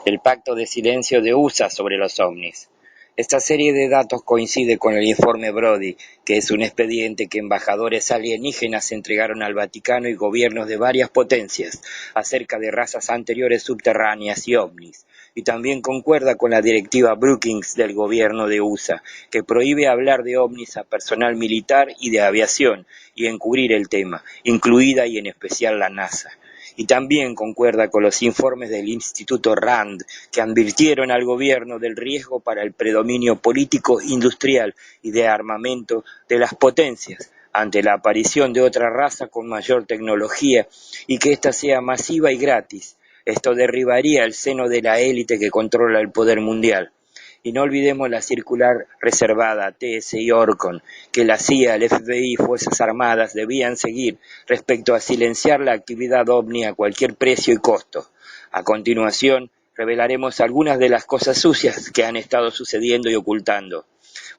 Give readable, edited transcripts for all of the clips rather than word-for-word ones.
el Pacto de Silencio de USA sobre los ovnis. Esta serie de datos coincide con el informe Brody, que es un expediente que embajadores alienígenas entregaron al Vaticano y gobiernos de varias potencias acerca de razas anteriores subterráneas y ovnis. Y también concuerda con la directiva Brookings del gobierno de USA, que prohíbe hablar de ovnis a personal militar y de aviación y encubrir el tema, incluida y en especial la NASA. Y también concuerda con los informes del Instituto Rand, que advirtieron al gobierno del riesgo para el predominio político, industrial y de armamento de las potencias ante la aparición de otra raza con mayor tecnología y que ésta sea masiva y gratis. Esto derribaría el seno de la élite que controla el poder mundial. Y no olvidemos la circular reservada TS y Orcon, que la CIA, el FBI y Fuerzas Armadas debían seguir respecto a silenciar la actividad ovni a cualquier precio y costo. A continuación, revelaremos algunas de las cosas sucias que han estado sucediendo y ocultando.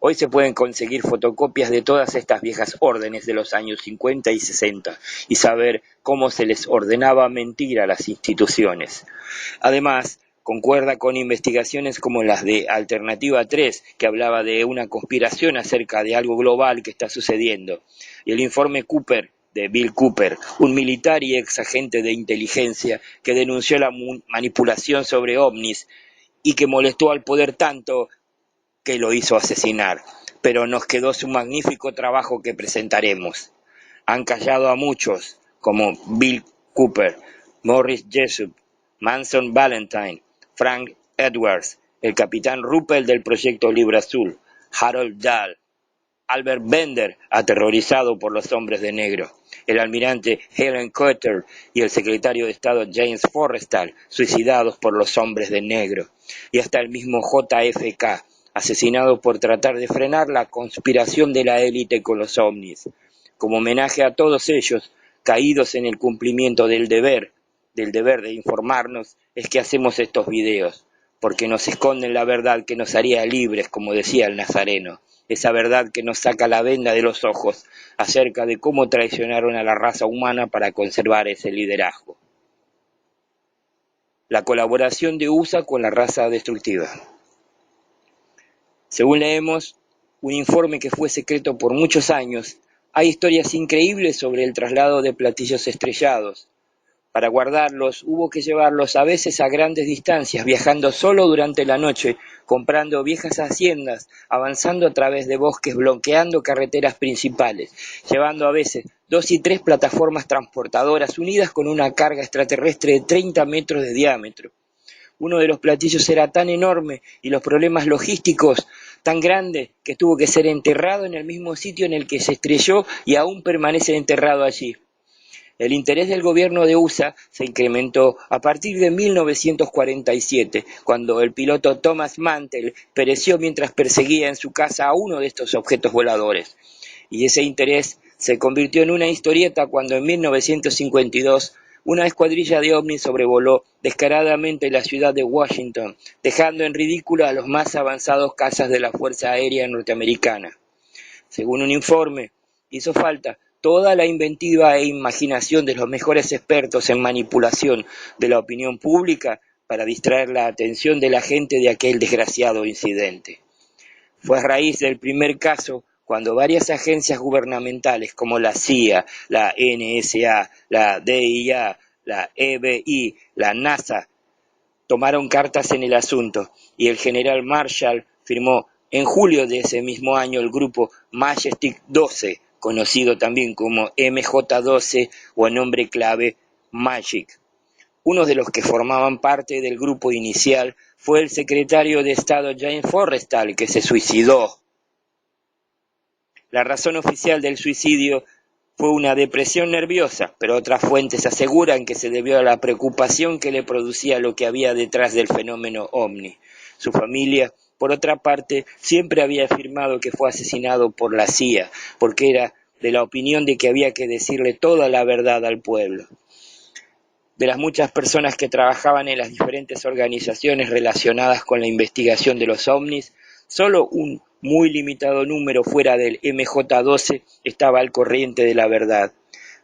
Hoy se pueden conseguir fotocopias de todas estas viejas órdenes de los años 50 y 60 y saber cómo se les ordenaba mentir a las instituciones. Además, concuerda con investigaciones como las de Alternativa 3, que hablaba de una conspiración acerca de algo global que está sucediendo, y el informe Cooper, de Bill Cooper, un militar y ex agente de inteligencia que denunció la manipulación sobre ovnis y que molestó al poder tanto que lo hizo asesinar. Pero nos quedó su magnífico trabajo que presentaremos. Han callado a muchos, como Bill Cooper, Morris Jessup, Manson Valentine, Frank Edwards, el capitán Ruppel del proyecto Libra Azul, Harold Dahl, Albert Bender, aterrorizado por los hombres de negro, el almirante Helen Carter y el secretario de Estado James Forrestal, suicidados por los hombres de negro, y hasta el mismo JFK, asesinado por tratar de frenar la conspiración de la élite con los ovnis. Como homenaje a todos ellos, caídos en el cumplimiento del deber de informarnos, es que hacemos estos videos, porque nos esconden la verdad que nos haría libres, como decía el Nazareno, esa verdad que nos saca la venda de los ojos acerca de cómo traicionaron a la raza humana para conservar ese liderazgo. La colaboración de USA con la raza destructiva. Según leemos un informe que fue secreto por muchos años, hay historias increíbles sobre el traslado de platillos estrellados. Para guardarlos hubo que llevarlos a veces a grandes distancias, viajando solo durante la noche, comprando viejas haciendas, avanzando a través de bosques, bloqueando carreteras principales, llevando a veces 2 y 3 plataformas transportadoras unidas con una carga extraterrestre de 30 metros de diámetro. Uno de los platillos era tan enorme y los problemas logísticos tan grandes que tuvo que ser enterrado en el mismo sitio en el que se estrelló y aún permanece enterrado allí. El interés del gobierno de USA se incrementó a partir de 1947, cuando el piloto Thomas Mantell pereció mientras perseguía en su casa a uno de estos objetos voladores. Y ese interés se convirtió en una historieta cuando en 1952 una escuadrilla de ovnis sobrevoló descaradamente la ciudad de Washington, dejando en ridículo a los más avanzados cazas de la Fuerza Aérea Norteamericana. Según un informe, hizo falta toda la inventiva e imaginación de los mejores expertos en manipulación de la opinión pública para distraer la atención de la gente de aquel desgraciado incidente. Fue a raíz del primer caso cuando varias agencias gubernamentales como la CIA, la NSA, la DIA, la FBI, la NASA, tomaron cartas en el asunto y el general Marshall firmó en julio de ese mismo año el grupo Majestic 12, conocido también como MJ-12 o en nombre clave Magic. Uno de los que formaban parte del grupo inicial fue el secretario de Estado James Forrestal, que se suicidó. La razón oficial del suicidio fue una depresión nerviosa, pero otras fuentes aseguran que se debió a la preocupación que le producía lo que había detrás del fenómeno ovni. Su familia, por otra parte, siempre había afirmado que fue asesinado por la CIA, porque era de la opinión de que había que decirle toda la verdad al pueblo. De las muchas personas que trabajaban en las diferentes organizaciones relacionadas con la investigación de los ovnis, solo un muy limitado número fuera del MJ-12 estaba al corriente de la verdad.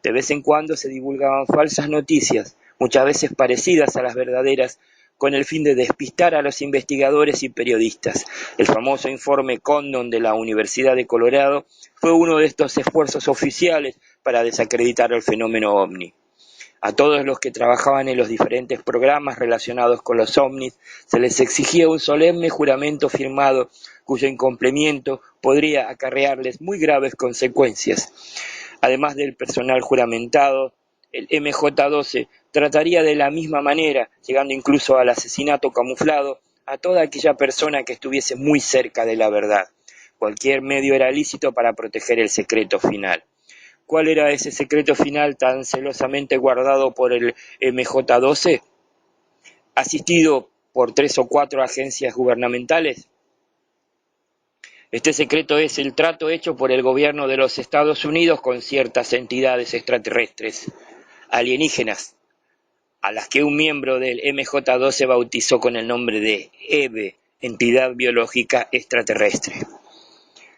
De vez en cuando se divulgaban falsas noticias, muchas veces parecidas a las verdaderas, con el fin de despistar a los investigadores y periodistas. El famoso informe Condon de la Universidad de Colorado fue uno de estos esfuerzos oficiales para desacreditar el fenómeno ovni. A todos los que trabajaban en los diferentes programas relacionados con los ovnis se les exigía un solemne juramento firmado cuyo incumplimiento podría acarrearles muy graves consecuencias. Además del personal juramentado, el MJ-12 trataría de la misma manera, llegando incluso al asesinato camuflado, a toda aquella persona que estuviese muy cerca de la verdad. Cualquier medio era lícito para proteger el secreto final. ¿Cuál era ese secreto final tan celosamente guardado por el MJ-12? Asistido por 3 o 4 agencias gubernamentales. Este secreto es el trato hecho por el gobierno de los Estados Unidos con ciertas entidades extraterrestres, alienígenas, a las que un miembro del MJ-12 bautizó con el nombre de EVE, entidad biológica extraterrestre.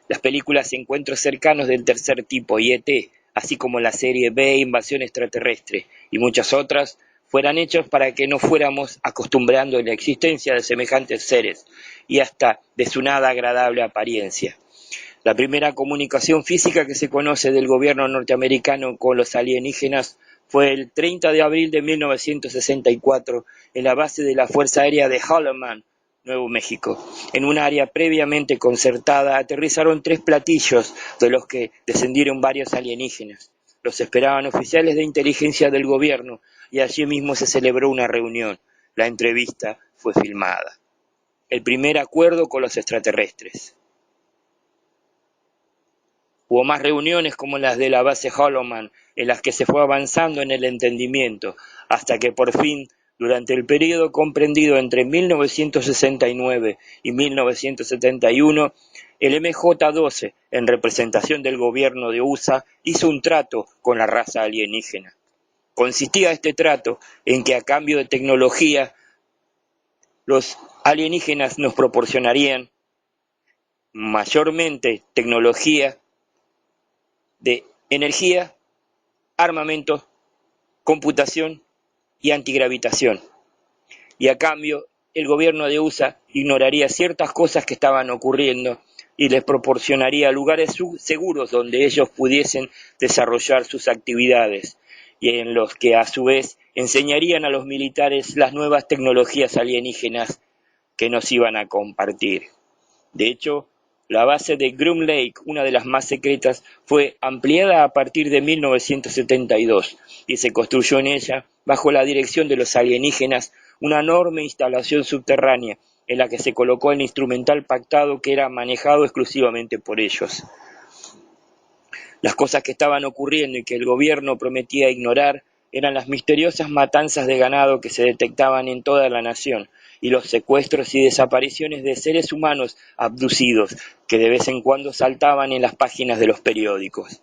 Las películas Encuentros cercanos del tercer tipo y ET, así como la serie B, Invasión extraterrestre, y muchas otras, fueran hechos para que nos fuéramos acostumbrando a la existencia de semejantes seres y hasta de su nada agradable apariencia. La primera comunicación física que se conoce del gobierno norteamericano con los alienígenas fue el 30 de abril de 1964 en la base de la Fuerza Aérea de Holloman, Nuevo México. En un área previamente concertada aterrizaron 3 platillos de los que descendieron varios alienígenas. Los esperaban oficiales de inteligencia del gobierno y allí mismo se celebró una reunión. La entrevista fue filmada. El primer acuerdo con los extraterrestres. Hubo más reuniones como las de la base Holloman, en las que se fue avanzando en el entendimiento, hasta que por fin, durante el periodo comprendido entre 1969 y 1971, el MJ-12, en representación del gobierno de USA, hizo un trato con la raza alienígena. Consistía este trato en que a cambio de tecnología, los alienígenas nos proporcionarían mayormente tecnología de energía, armamento, computación y antigravitación. Y a cambio, el gobierno de USA ignoraría ciertas cosas que estaban ocurriendo y les proporcionaría lugares seguros donde ellos pudiesen desarrollar sus actividades y en los que a su vez enseñarían a los militares las nuevas tecnologías alienígenas que nos iban a compartir. De hecho, la base de Groom Lake, una de las más secretas, fue ampliada a partir de 1972 y se construyó en ella, bajo la dirección de los alienígenas, una enorme instalación subterránea en la que se colocó el instrumental pactado que era manejado exclusivamente por ellos. Las cosas que estaban ocurriendo y que el gobierno prometía ignorar eran las misteriosas matanzas de ganado que se detectaban en toda la nación y los secuestros y desapariciones de seres humanos abducidos que de vez en cuando saltaban en las páginas de los periódicos.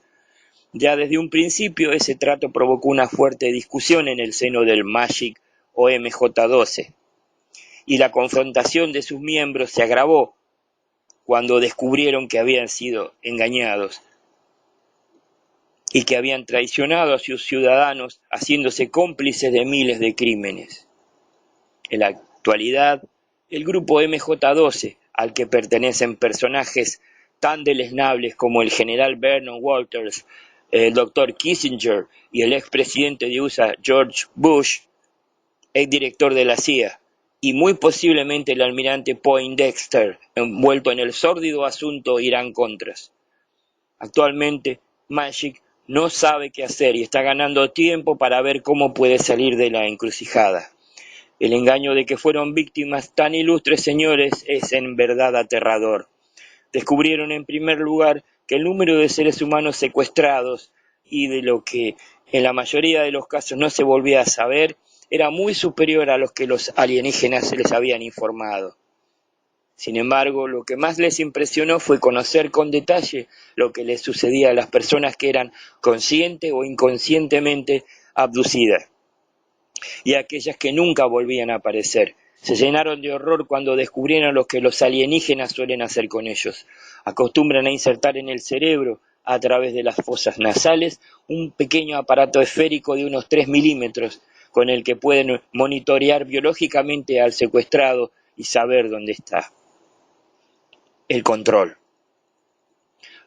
Ya desde un principio ese trato provocó una fuerte discusión en el seno del MAGIC o MJ-12 y la confrontación de sus miembros se agravó cuando descubrieron que habían sido engañados y que habían traicionado a sus ciudadanos haciéndose cómplices de miles de crímenes. En la actualidad, el grupo MJ-12, al que pertenecen personajes tan deleznables como el general Vernon Walters, el doctor Kissinger y el expresidente de USA George Bush, exdirector de la CIA, y muy posiblemente el almirante Poindexter, envuelto en el sórdido asunto Irán-Contras. Actualmente, Magic no sabe qué hacer y está ganando tiempo para ver cómo puede salir de la encrucijada. El engaño de que fueron víctimas tan ilustres señores es en verdad aterrador. Descubrieron en primer lugar que el número de seres humanos secuestrados y de lo que en la mayoría de los casos no se volvía a saber era muy superior a los que los alienígenas les habían informado. Sin embargo, lo que más les impresionó fue conocer con detalle lo que les sucedía a las personas que eran consciente o inconscientemente abducidas y a aquellas que nunca volvían a aparecer. Se llenaron de horror cuando descubrieron lo que los alienígenas suelen hacer con ellos. Acostumbran a insertar en el cerebro, a través de las fosas nasales, un pequeño aparato esférico de unos 3 milímetros, con el que pueden monitorear biológicamente al secuestrado y saber dónde está. El control.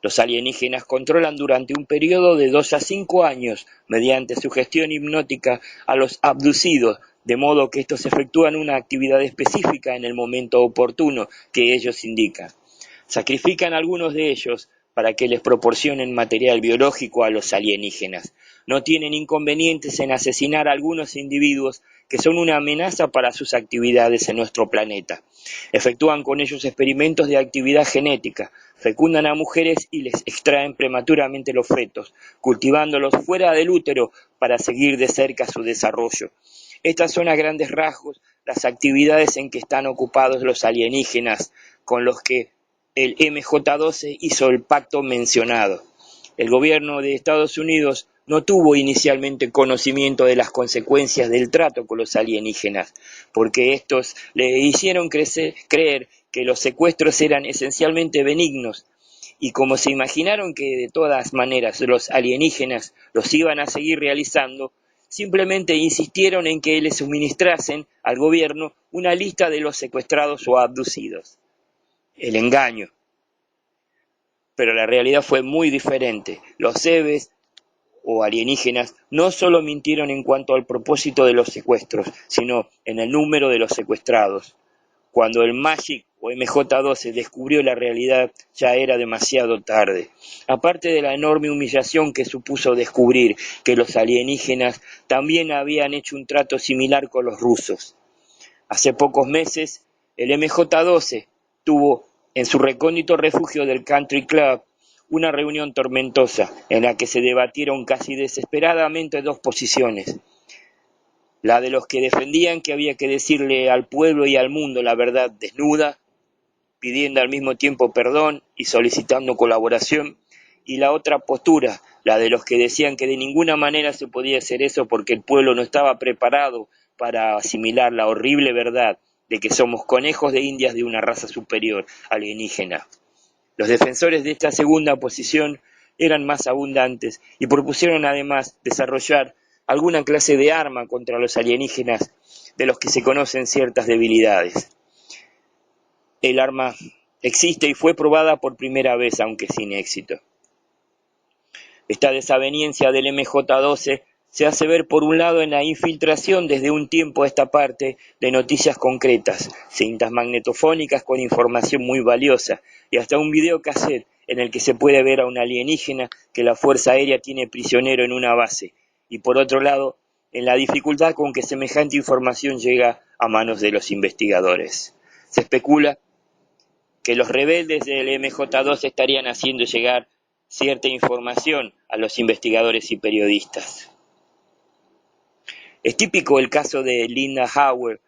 Los alienígenas controlan durante un periodo de 2 a 5 años, mediante sugestión hipnótica, a los abducidos, de modo que estos efectúan una actividad específica en el momento oportuno que ellos indican. Sacrifican a algunos de ellos para que les proporcionen material biológico a los alienígenas. No tienen inconvenientes en asesinar a algunos individuos que son una amenaza para sus actividades en nuestro planeta. Efectúan con ellos experimentos de actividad genética, fecundan a mujeres y les extraen prematuramente los fetos, cultivándolos fuera del útero para seguir de cerca su desarrollo. Estas son a grandes rasgos las actividades en que están ocupados los alienígenas con los que el MJ-12 hizo el pacto mencionado. El gobierno de Estados Unidos no tuvo inicialmente conocimiento de las consecuencias del trato con los alienígenas, porque estos le hicieron creer que los secuestros eran esencialmente benignos, y como se imaginaron que de todas maneras los alienígenas los iban a seguir realizando, simplemente insistieron en que le suministrasen al gobierno una lista de los secuestrados o abducidos. El engaño. Pero la realidad fue muy diferente. Los seres o alienígenas no solo mintieron en cuanto al propósito de los secuestros, sino en el número de los secuestrados. Cuando el Magic o MJ-12 descubrió la realidad, ya era demasiado tarde. Aparte de la enorme humillación que supuso descubrir que los alienígenas también habían hecho un trato similar con los rusos. Hace pocos meses, el MJ-12 tuvo en su recóndito refugio del Country Club una reunión tormentosa en la que se debatieron casi desesperadamente dos posiciones: la de los que defendían que había que decirle al pueblo y al mundo la verdad desnuda, pidiendo al mismo tiempo perdón y solicitando colaboración, y la otra postura, la de los que decían que de ninguna manera se podía hacer eso porque el pueblo no estaba preparado para asimilar la horrible verdad de que somos conejos de indias de una raza superior alienígena. Los defensores de esta segunda posición eran más abundantes y propusieron además desarrollar alguna clase de arma contra los alienígenas de los que se conocen ciertas debilidades. El arma existe y fue probada por primera vez, aunque sin éxito. Esta desaveniencia del MJ-12 se hace ver por un lado en la infiltración desde un tiempo a esta parte de noticias concretas, cintas magnetofónicas con información muy valiosa y hasta un videocassette en el que se puede ver a un alienígena que la Fuerza Aérea tiene prisionero en una base, y por otro lado en la dificultad con que semejante información llega a manos de los investigadores. Se especula que los rebeldes del MJ-12 estarían haciendo llegar cierta información a los investigadores y periodistas. Es típico el caso de Linda Howard,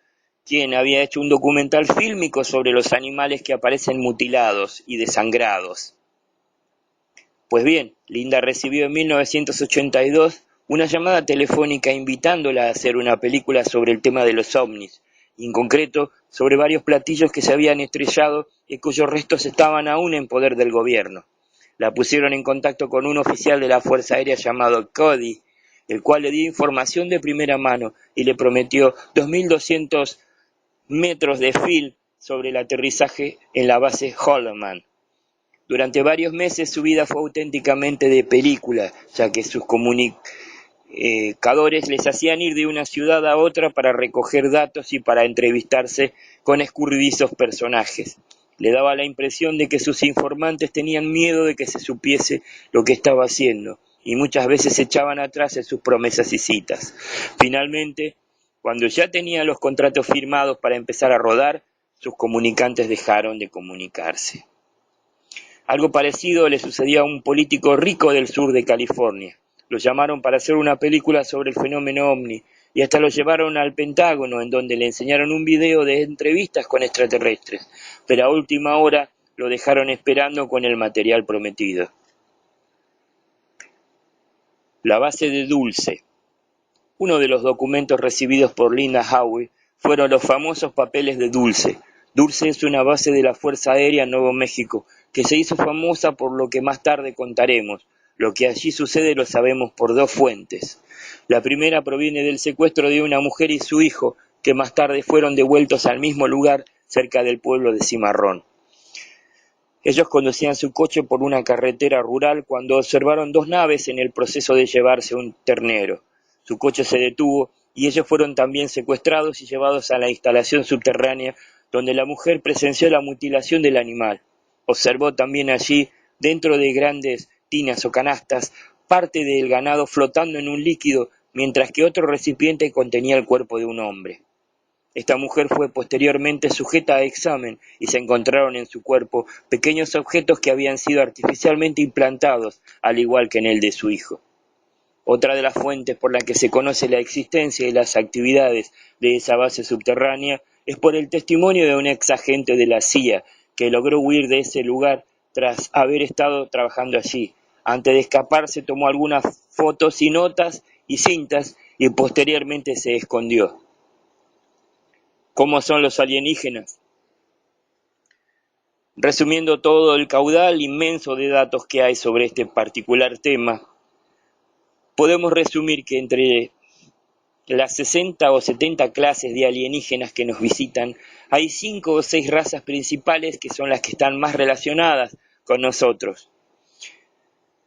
quien había hecho un documental fílmico sobre los animales que aparecen mutilados y desangrados. Pues bien, Linda recibió en 1982 una llamada telefónica invitándola a hacer una película sobre el tema de los ovnis, y en concreto sobre varios platillos que se habían estrellado y cuyos restos estaban aún en poder del gobierno. La pusieron en contacto con un oficial de la Fuerza Aérea llamado Cody, el cual le dio información de primera mano y le prometió 2.200 metros de film sobre el aterrizaje en la base Holloman. Durante varios meses su vida fue auténticamente de película, ya que sus comunicadores les hacían ir de una ciudad a otra para recoger datos y para entrevistarse con escurridizos personajes. Le daba la impresión de que sus informantes tenían miedo de que se supiese lo que estaba haciendo, y muchas veces se echaban atrás en sus promesas y citas. Finalmente, cuando ya tenía los contratos firmados para empezar a rodar, sus comunicantes dejaron de comunicarse. Algo parecido le sucedió a un político rico del sur de California. Lo llamaron para hacer una película sobre el fenómeno ovni y hasta lo llevaron al Pentágono, en donde le enseñaron un video de entrevistas con extraterrestres, pero a última hora lo dejaron esperando con el material prometido. La base de Dulce. Uno de los documentos recibidos por Linda Howard fueron los famosos papeles de Dulce. Dulce es una base de la Fuerza Aérea en Nuevo México, que se hizo famosa por lo que más tarde contaremos, Lo que allí sucede lo sabemos por dos fuentes. La primera proviene del secuestro de una mujer y su hijo, que más tarde fueron devueltos al mismo lugar cerca del pueblo de Cimarrón. Ellos conducían su coche por una carretera rural cuando observaron dos naves en el proceso de llevarse un ternero. Su coche se detuvo y ellos fueron también secuestrados y llevados a la instalación subterránea donde la mujer presenció la mutilación del animal. Observó también allí, dentro de grandes tinas o canastas, parte del ganado flotando en un líquido, mientras que otro recipiente contenía el cuerpo de un hombre. Esta mujer fue posteriormente sujeta a examen y se encontraron en su cuerpo pequeños objetos que habían sido artificialmente implantados, al igual que en el de su hijo. Otra de las fuentes por la que se conoce la existencia y las actividades de esa base subterránea es por el testimonio de un ex agente de la CIA que logró huir de ese lugar tras haber estado trabajando allí. Antes de escaparse tomó algunas fotos y notas y cintas y posteriormente se escondió. ¿Cómo son los alienígenas? Resumiendo todo el caudal inmenso de datos que hay sobre este particular tema, podemos resumir que entre las 60 o 70 clases de alienígenas que nos visitan, hay 5 o 6 razas principales que son las que están más relacionadas con nosotros.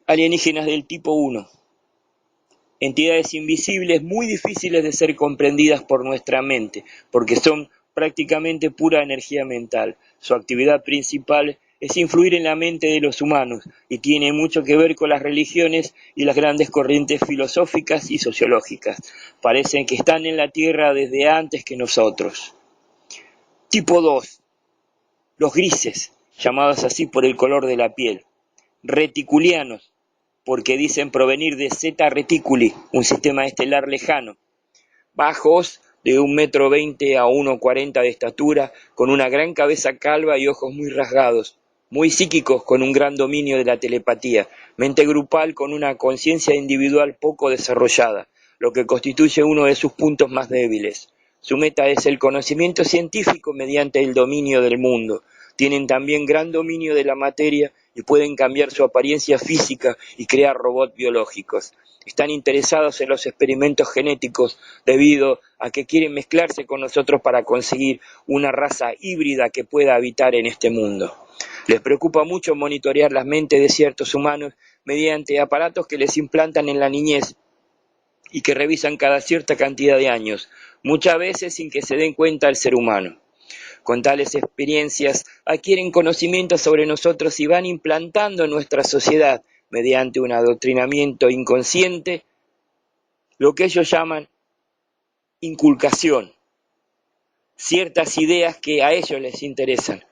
Alienígenas del tipo 1. Entidades invisibles muy difíciles de ser comprendidas por nuestra mente, porque son prácticamente pura energía mental. Su actividad principal es influir en la mente de los humanos y tiene mucho que ver con las religiones y las grandes corrientes filosóficas y sociológicas. Parecen que están en la Tierra desde antes que nosotros. Tipo 2. Los grises, llamados así por el color de la piel. Reticulianos, porque dicen provenir de Zeta Reticuli, un sistema estelar lejano. Bajos, de 1,20 m a 1,40 m de estatura, con una gran cabeza calva y ojos muy rasgados. Muy psíquicos, con un gran dominio de la telepatía. Mente grupal con una conciencia individual poco desarrollada, lo que constituye uno de sus puntos más débiles. Su meta es el conocimiento científico mediante el dominio del mundo. Tienen también gran dominio de la materia y pueden cambiar su apariencia física y crear robots biológicos. Están interesados en los experimentos genéticos debido a que quieren mezclarse con nosotros para conseguir una raza híbrida que pueda habitar en este mundo. Les preocupa mucho monitorear las mentes de ciertos humanos mediante aparatos que les implantan en la niñez y que revisan cada cierta cantidad de años, muchas veces sin que se den cuenta el ser humano. Con tales experiencias adquieren conocimientos sobre nosotros y van implantando en nuestra sociedad, mediante un adoctrinamiento inconsciente, lo que ellos llaman inculcación, ciertas ideas que a ellos les interesan.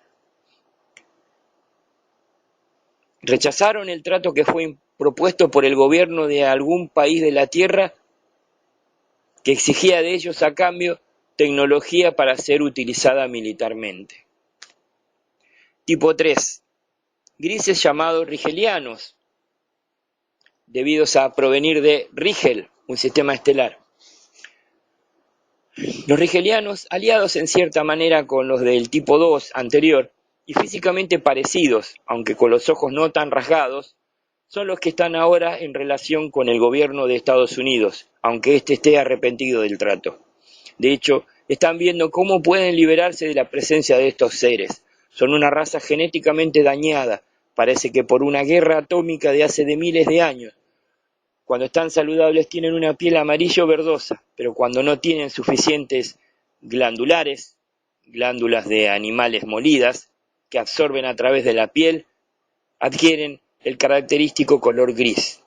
Rechazaron el trato que fue propuesto por el gobierno de algún país de la Tierra que exigía de ellos a cambio tecnología para ser utilizada militarmente. Tipo 3. Grises llamados rigelianos, debidos a provenir de Rigel, un sistema estelar. Los rigelianos, aliados en cierta manera con los del tipo 2 anterior, y físicamente parecidos, aunque con los ojos no tan rasgados, son los que están ahora en relación con el gobierno de Estados Unidos, aunque éste esté arrepentido del trato. De hecho, están viendo cómo pueden liberarse de la presencia de estos seres. Son una raza genéticamente dañada, parece que por una guerra atómica de hace de miles de años. Cuando están saludables tienen una piel amarillo verdosa, pero cuando no tienen suficientes glandulares, glándulas de animales molidas, que absorben a través de la piel, adquieren el característico color gris.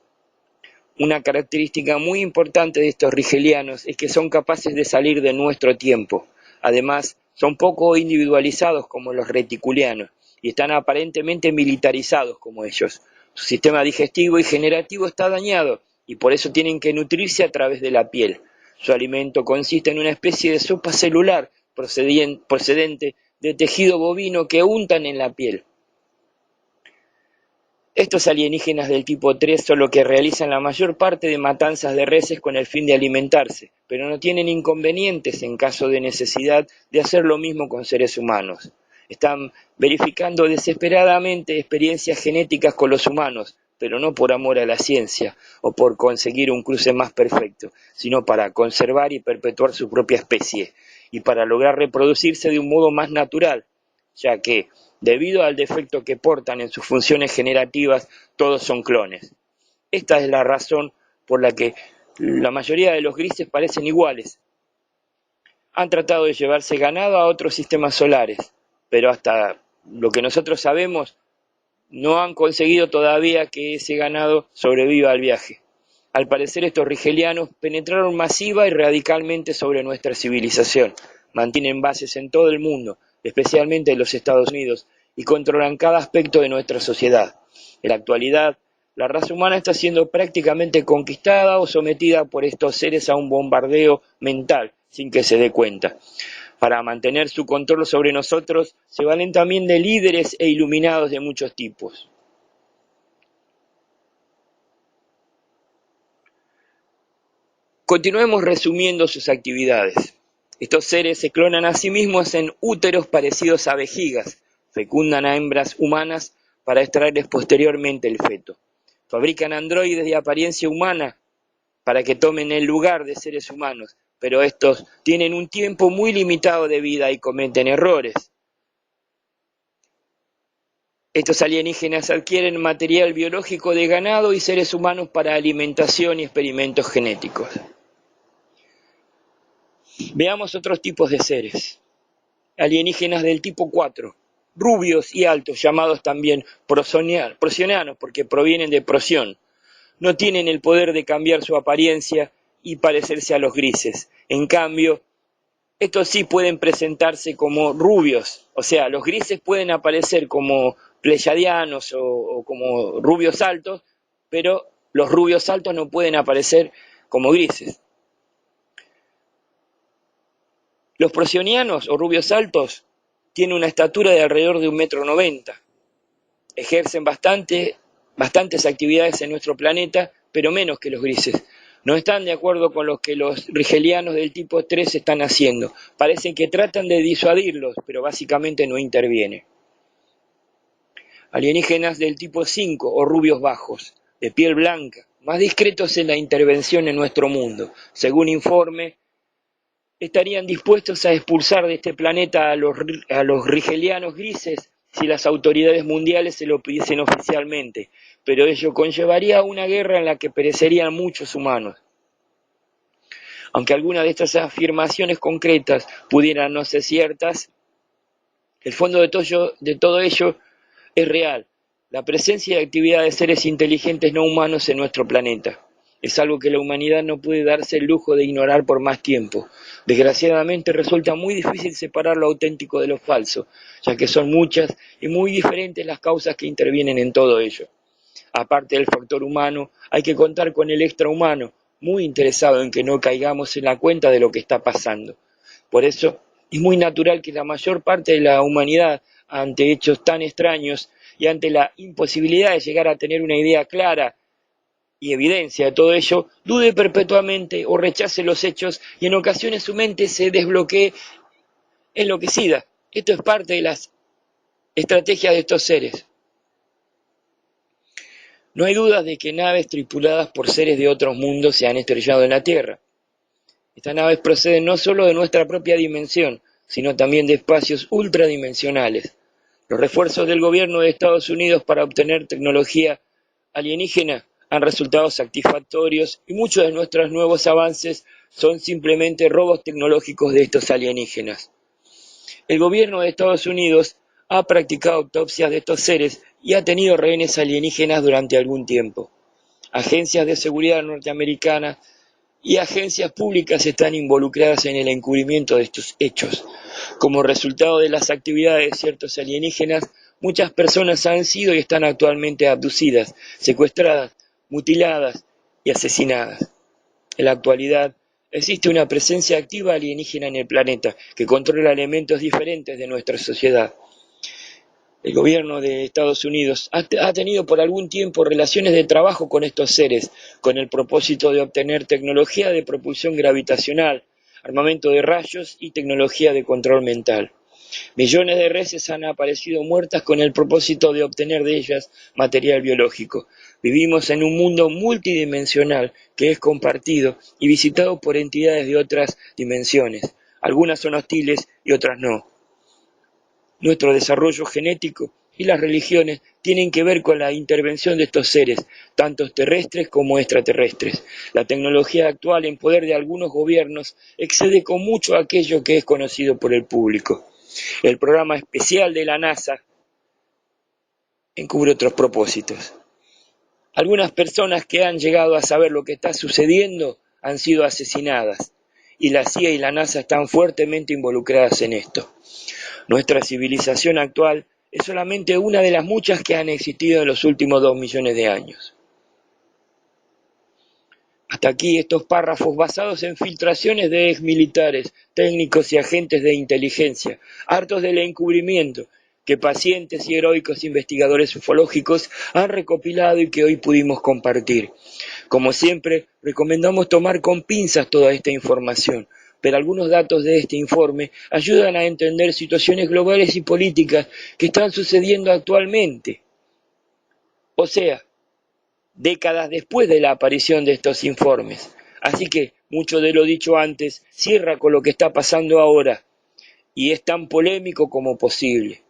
Una característica muy importante de estos rigelianos es que son capaces de salir de nuestro tiempo. Además, son poco individualizados como los reticulianos y están aparentemente militarizados como ellos. Su sistema digestivo y generativo está dañado y por eso tienen que nutrirse a través de la piel. Su alimento consiste en una especie de sopa celular procedente de tejido bovino que untan en la piel. Estos alienígenas del tipo 3 son los que realizan la mayor parte de matanzas de reses con el fin de alimentarse, pero no tienen inconvenientes en caso de necesidad de hacer lo mismo con seres humanos. Están verificando desesperadamente experiencias genéticas con los humanos, pero no por amor a la ciencia o por conseguir un cruce más perfecto, sino para conservar y perpetuar su propia especie y para lograr reproducirse de un modo más natural, ya que, debido al defecto que portan en sus funciones generativas, todos son clones. Esta es la razón por la que la mayoría de los grises parecen iguales. Han tratado de llevarse ganado a otros sistemas solares, pero hasta lo que nosotros sabemos, no han conseguido todavía que ese ganado sobreviva al viaje. Al parecer estos rigelianos penetraron masiva y radicalmente sobre nuestra civilización, mantienen bases en todo el mundo, especialmente en los Estados Unidos, y controlan cada aspecto de nuestra sociedad. En la actualidad, la raza humana está siendo prácticamente conquistada o sometida por estos seres a un bombardeo mental, sin que se dé cuenta. Para mantener su control sobre nosotros, se valen también de líderes e iluminados de muchos tipos. Continuemos resumiendo sus actividades. Estos seres se clonan a sí mismos en úteros parecidos a vejigas, fecundan a hembras humanas para extraerles posteriormente el feto. Fabrican androides de apariencia humana para que tomen el lugar de seres humanos, pero estos tienen un tiempo muy limitado de vida y cometen errores. Estos alienígenas adquieren material biológico de ganado y seres humanos para alimentación y experimentos genéticos. Veamos otros tipos de seres. Alienígenas del tipo 4, rubios y altos, llamados también procyonanos porque provienen de Procyon. No tienen el poder de cambiar su apariencia y parecerse a los grises. En cambio, estos sí pueden presentarse como rubios, o sea, los grises pueden aparecer como pleyadianos o como rubios altos, pero los rubios altos no pueden aparecer como grises. Los procyonianos o rubios altos tienen una estatura de alrededor de 1,90 m. Ejercen bastantes actividades en nuestro planeta, pero menos que los grises. No están de acuerdo con lo que los rigelianos del tipo 3 están haciendo. Parecen que tratan de disuadirlos, pero básicamente no intervienen. Alienígenas del tipo 5 o rubios bajos, de piel blanca, más discretos en la intervención en nuestro mundo. Según informe, estarían dispuestos a expulsar de este planeta a los rigelianos grises si las autoridades mundiales se lo pidiesen oficialmente, pero ello conllevaría una guerra en la que perecerían muchos humanos. Aunque algunas de estas afirmaciones concretas pudieran no ser ciertas, el fondo de todo ello es real: la presencia y actividad de seres inteligentes no humanos en nuestro planeta. Es algo que la humanidad no puede darse el lujo de ignorar por más tiempo. Desgraciadamente resulta muy difícil separar lo auténtico de lo falso, ya que son muchas y muy diferentes las causas que intervienen en todo ello. Aparte del factor humano, hay que contar con el extrahumano, muy interesado en que no caigamos en la cuenta de lo que está pasando. Por eso, es muy natural que la mayor parte de la humanidad, ante hechos tan extraños y ante la imposibilidad de llegar a tener una idea clara y evidencia de todo ello, dude perpetuamente o rechace los hechos y en ocasiones su mente se desbloquee enloquecida. Esto es parte de las estrategias de estos seres. No hay dudas de que naves tripuladas por seres de otros mundos se han estrellado en la Tierra. Estas naves proceden no solo de nuestra propia dimensión, sino también de espacios ultradimensionales. Los refuerzos del gobierno de Estados Unidos para obtener tecnología alienígena han resultado satisfactorios y muchos de nuestros nuevos avances son simplemente robos tecnológicos de estos alienígenas. El gobierno de Estados Unidos ha practicado autopsias de estos seres y ha tenido rehenes alienígenas durante algún tiempo. Agencias de seguridad norteamericanas y agencias públicas están involucradas en el encubrimiento de estos hechos. Como resultado de las actividades de ciertos alienígenas, muchas personas han sido y están actualmente abducidas, secuestradas, mutiladas y asesinadas. En la actualidad, existe una presencia activa alienígena en el planeta que controla elementos diferentes de nuestra sociedad. El gobierno de Estados Unidos ha tenido por algún tiempo relaciones de trabajo con estos seres, con el propósito de obtener tecnología de propulsión gravitacional, armamento de rayos y tecnología de control mental. Millones de reses han aparecido muertas con el propósito de obtener de ellas material biológico. Vivimos en un mundo multidimensional que es compartido y visitado por entidades de otras dimensiones. Algunas son hostiles y otras no. Nuestro desarrollo genético y las religiones tienen que ver con la intervención de estos seres, tanto terrestres como extraterrestres. La tecnología actual en poder de algunos gobiernos excede con mucho aquello que es conocido por el público. El programa especial de la NASA encubre otros propósitos. Algunas personas que han llegado a saber lo que está sucediendo han sido asesinadas y la CIA y la NASA están fuertemente involucradas en esto. Nuestra civilización actual es solamente una de las muchas que han existido en los últimos 2 millones de años. Hasta aquí estos párrafos basados en filtraciones de exmilitares, técnicos y agentes de inteligencia, hartos del encubrimiento que pacientes y heroicos investigadores ufológicos han recopilado y que hoy pudimos compartir. Como siempre, recomendamos tomar con pinzas toda esta información, pero algunos datos de este informe ayudan a entender situaciones globales y políticas que están sucediendo actualmente. O sea, décadas después de la aparición de estos informes. Así que mucho de lo dicho antes cierra con lo que está pasando ahora y es tan polémico como posible.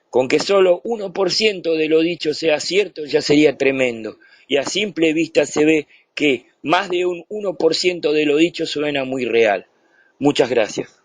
Con que solo 1% de lo dicho sea cierto ya sería tremendo y a simple vista se ve que más de un 1% de lo dicho suena muy real. Muchas gracias.